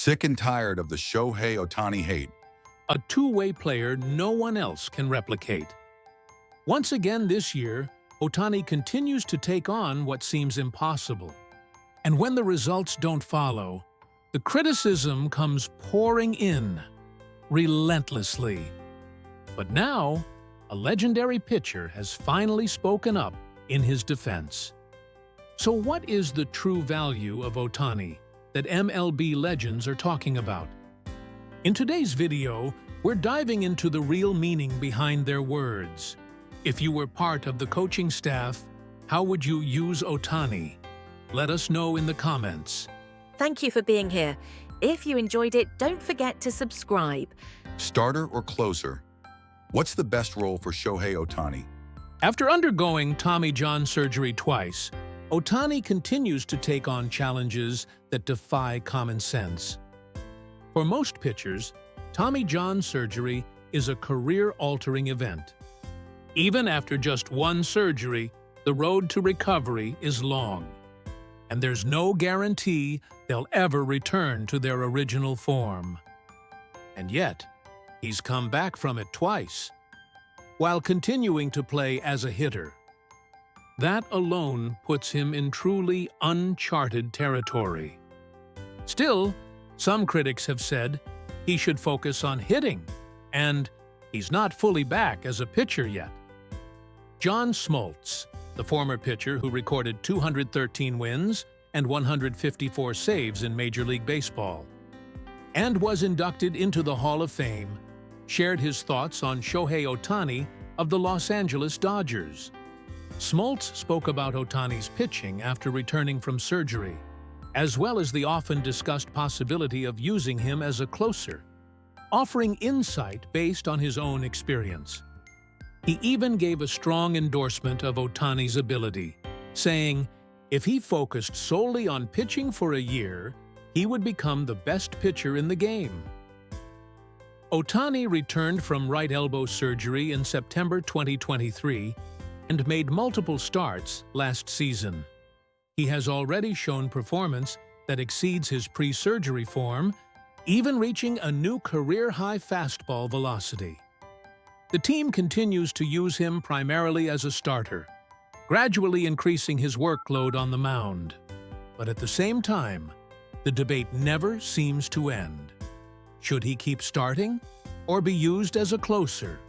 Sick and tired of the Shohei Ohtani hate. A two-way player no one else can replicate. Once again this year, Ohtani continues to take on what seems impossible. And when the results don't follow, the criticism comes pouring in, relentlessly. But now, a legendary pitcher has finally spoken up in his defense. So what is the true value of Ohtani that MLB legends are talking about? In today's video, we're diving into the real meaning behind their words. If you were part of the coaching staff, how would you use Ohtani? Let us know in the comments. Thank you for being here. If you enjoyed it, don't forget to subscribe. Starter or closer? What's the best role for Shohei Ohtani? After undergoing Tommy John surgery twice, Ohtani continues to take on challenges that defy common sense. For most pitchers, Tommy John surgery is a career-altering event. Even after just one surgery, the road to recovery is long, and there's no guarantee they'll ever return to their original form. And yet, he's come back from it twice, while continuing to play as a hitter. That alone puts him in truly uncharted territory. Still, some critics have said he should focus on hitting, and he's not fully back as a pitcher yet. John Smoltz, the former pitcher who recorded 213 wins and 154 saves in Major League Baseball, and was inducted into the Hall of Fame, shared his thoughts on Shohei Ohtani of the Los Angeles Dodgers. Smoltz spoke about Ohtani's pitching after returning from surgery, as well as the often discussed possibility of using him as a closer, offering insight based on his own experience. He even gave a strong endorsement of Ohtani's ability, saying if he focused solely on pitching for a year, he would become the best pitcher in the game. Ohtani returned from right elbow surgery in September 2023 and made multiple starts last season. He has already shown performance that exceeds his pre-surgery form, even reaching a new career-high fastball velocity. The team continues to use him primarily as a starter, gradually increasing his workload on the mound. But at the same time, the debate never seems to end. Should he keep starting or be used as a closer?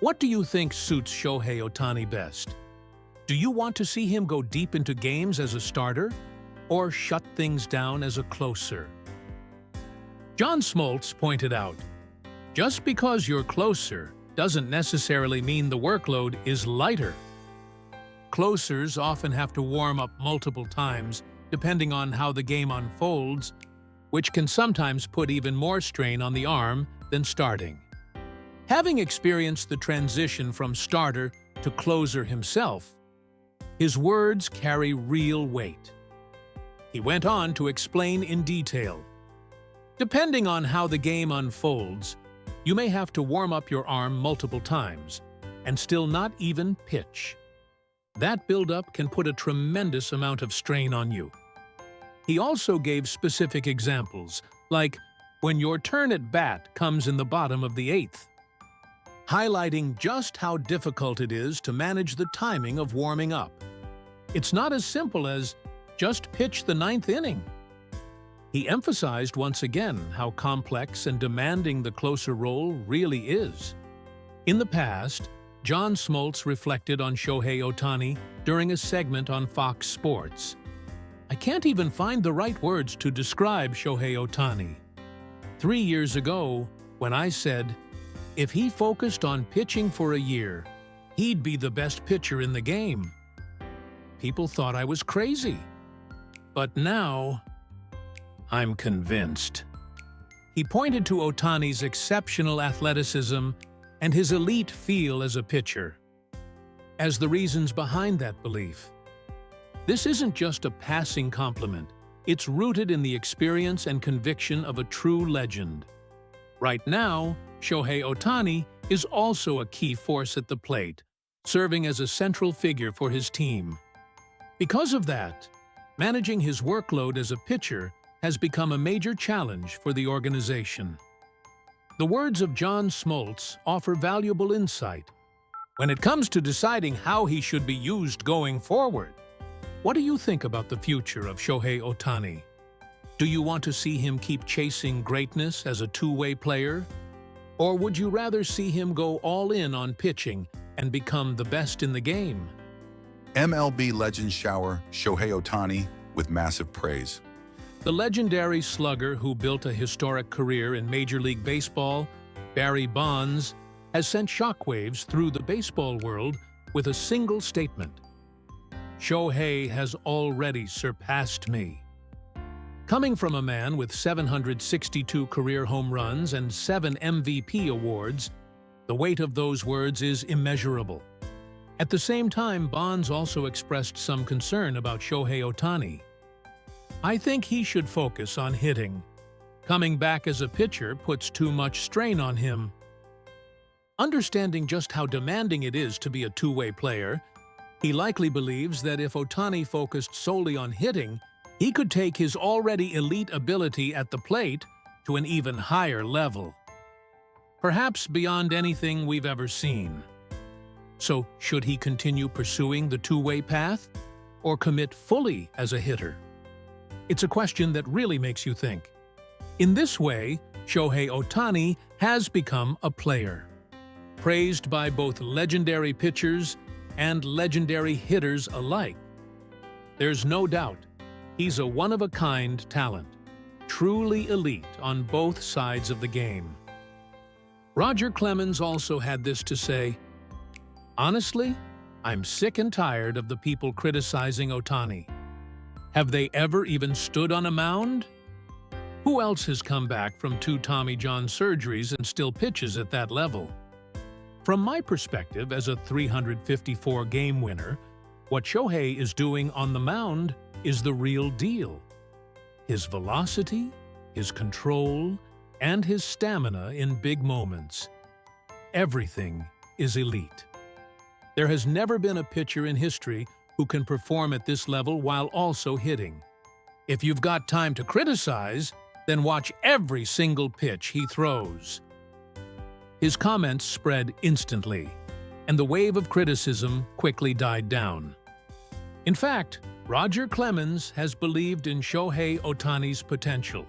What do you think suits Shohei Ohtani best? Do you want to see him go deep into games as a starter or shut things down as a closer? John Smoltz pointed out, just because you're closer doesn't necessarily mean the workload is lighter. Closers often have to warm up multiple times depending on how the game unfolds, which can sometimes put even more strain on the arm than starting. Having experienced the transition from starter to closer himself, his words carry real weight. He went on to explain in detail. Depending on how the game unfolds, you may have to warm up your arm multiple times and still not even pitch. That buildup can put a tremendous amount of strain on you. He also gave specific examples, like when your turn at bat comes in the bottom of the eighth, highlighting just how difficult it is to manage the timing of warming up. It's not as simple as just pitch the ninth inning. He emphasized once again how complex and demanding the closer role really is. In the past, John Smoltz reflected on Shohei Ohtani during a segment on Fox Sports. I can't even find the right words to describe Shohei Ohtani. 3 years ago, when I said, if he focused on pitching for a year, he'd be the best pitcher in the game, people thought I was crazy. But now, I'm convinced. He pointed to Ohtani's exceptional athleticism and his elite feel as a pitcher as the reasons behind that belief. This isn't just a passing compliment. It's rooted in the experience and conviction of a true legend. Right now, Shohei Ohtani is also a key force at the plate, serving as a central figure for his team. Because of that, managing his workload as a pitcher has become a major challenge for the organization. The words of John Smoltz offer valuable insight. When it comes to deciding how he should be used going forward, what do you think about the future of Shohei Ohtani? Do you want to see him keep chasing greatness as a two-way player? Or would you rather see him go all in on pitching and become the best in the game? MLB legends shower Shohei Ohtani with massive praise. The legendary slugger who built a historic career in Major League Baseball, Barry Bonds, has sent shockwaves through the baseball world with a single statement: "Shohei has already surpassed me." Coming from a man with 762 career home runs and 7 MVP awards, the weight of those words is immeasurable. At the same time, Bonds also expressed some concern about Shohei Ohtani. "I think he should focus on hitting. Coming back as a pitcher puts too much strain on him." Understanding just how demanding it is to be a two-way player, he likely believes that if Ohtani focused solely on hitting, he could take his already elite ability at the plate to an even higher level. Perhaps beyond anything we've ever seen. So, should he continue pursuing the two-way path, or commit fully as a hitter? It's a question that really makes you think. In this way, Shohei Ohtani has become a player, praised by both legendary pitchers and legendary hitters alike. There's no doubt he's a one-of-a-kind talent, truly elite on both sides of the game. Roger Clemens also had this to say: "Honestly, I'm sick and tired of the people criticizing Ohtani. Have they ever even stood on a mound? Who else has come back from 2 Tommy John surgeries and still pitches at that level?" From my perspective as a 354-game winner, what Shohei is doing on the mound is the real deal. His velocity, his control, and his stamina in big moments. Everything is elite. There has never been a pitcher in history who can perform at this level while also hitting. If you've got time to criticize, then watch every single pitch he throws. His comments spread instantly, and the wave of criticism quickly died down. In fact, Roger Clemens has believed in Shohei Ohtani's potential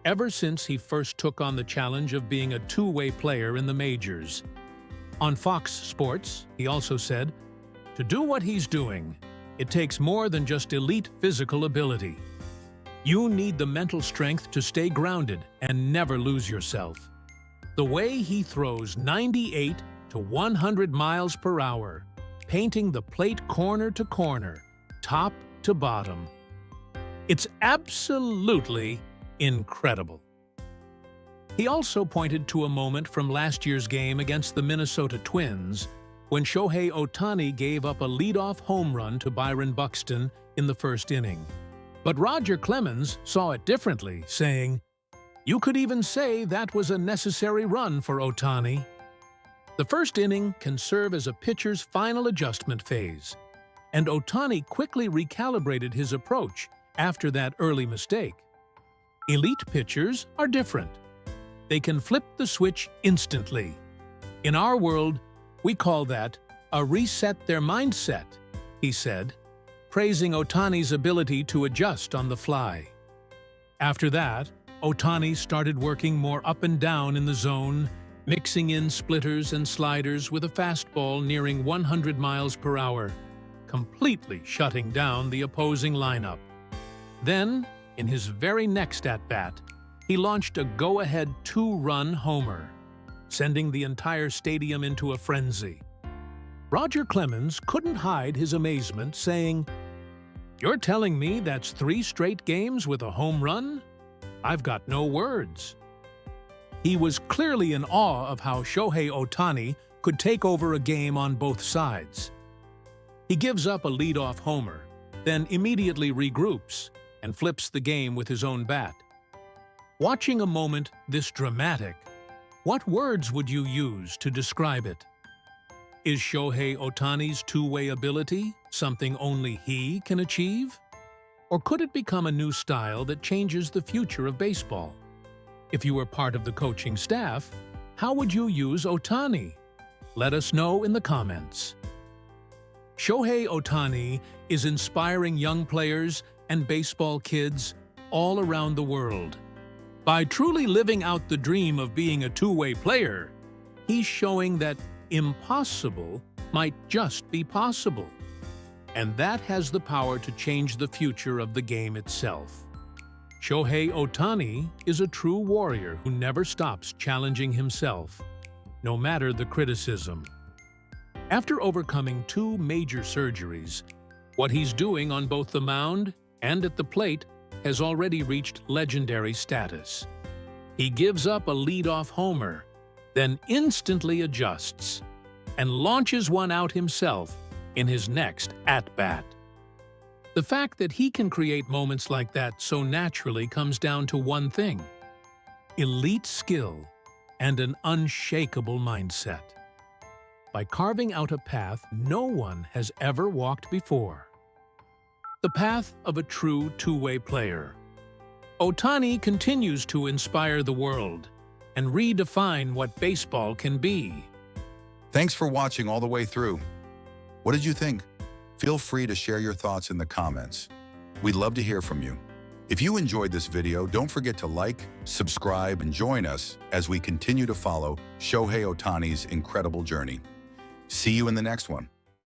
ever since he first took on the challenge of being a two-way player in the majors. On Fox Sports, he also said, "To do what he's doing, it takes more than just elite physical ability. You need the mental strength to stay grounded and never lose yourself." The way he throws 98 to 100 miles per hour, painting the plate corner to corner, top to bottom. It's absolutely incredible. He also pointed to a moment from last year's game against the Minnesota Twins when Shohei Ohtani gave up a leadoff home run to Byron Buxton in the first inning. But Roger Clemens saw it differently, saying, "You could even say that was a necessary run for Ohtani." The first inning can serve as a pitcher's final adjustment phase, and Ohtani quickly recalibrated his approach after that early mistake. Elite pitchers are different. They can flip the switch instantly. In our world, we call that a reset their mindset, he said, praising Ohtani's ability to adjust on the fly. After that, Ohtani started working more up and down in the zone, mixing in splitters and sliders with a fastball nearing 100 miles per hour, completely shutting down the opposing lineup. Then, in his very next at-bat, he launched a go-ahead 2-run homer, sending the entire stadium into a frenzy. Roger Clemens couldn't hide his amazement, saying, "You're telling me that's 3 straight games with a home run? I've got no words." He was clearly in awe of how Shohei Ohtani could take over a game on both sides. He gives up a leadoff homer, then immediately regroups and flips the game with his own bat. Watching a moment this dramatic, what words would you use to describe it? Is Shohei Ohtani's two-way ability something only he can achieve? Or could it become a new style that changes the future of baseball? If you were part of the coaching staff, how would you use Ohtani? Let us know in the comments. Shohei Ohtani is inspiring young players and baseball kids all around the world. By truly living out the dream of being a two-way player, he's showing that impossible might just be possible. And that has the power to change the future of the game itself. Shohei Ohtani is a true warrior who never stops challenging himself, no matter the criticism. After overcoming 2 major surgeries, what he's doing on both the mound and at the plate has already reached legendary status. He gives up a leadoff homer, then instantly adjusts, and launches one out himself in his next at-bat. The fact that he can create moments like that so naturally comes down to one thing: elite skill and an unshakable mindset. By carving out a path no one has ever walked before. The path of a true two-way player. Ohtani continues to inspire the world and redefine what baseball can be. Thanks for watching all the way through. What did you think? Feel free to share your thoughts in the comments. We'd love to hear from you. If you enjoyed this video, don't forget to like, subscribe, and join us as we continue to follow Shohei Ohtani's incredible journey. See you in the next one.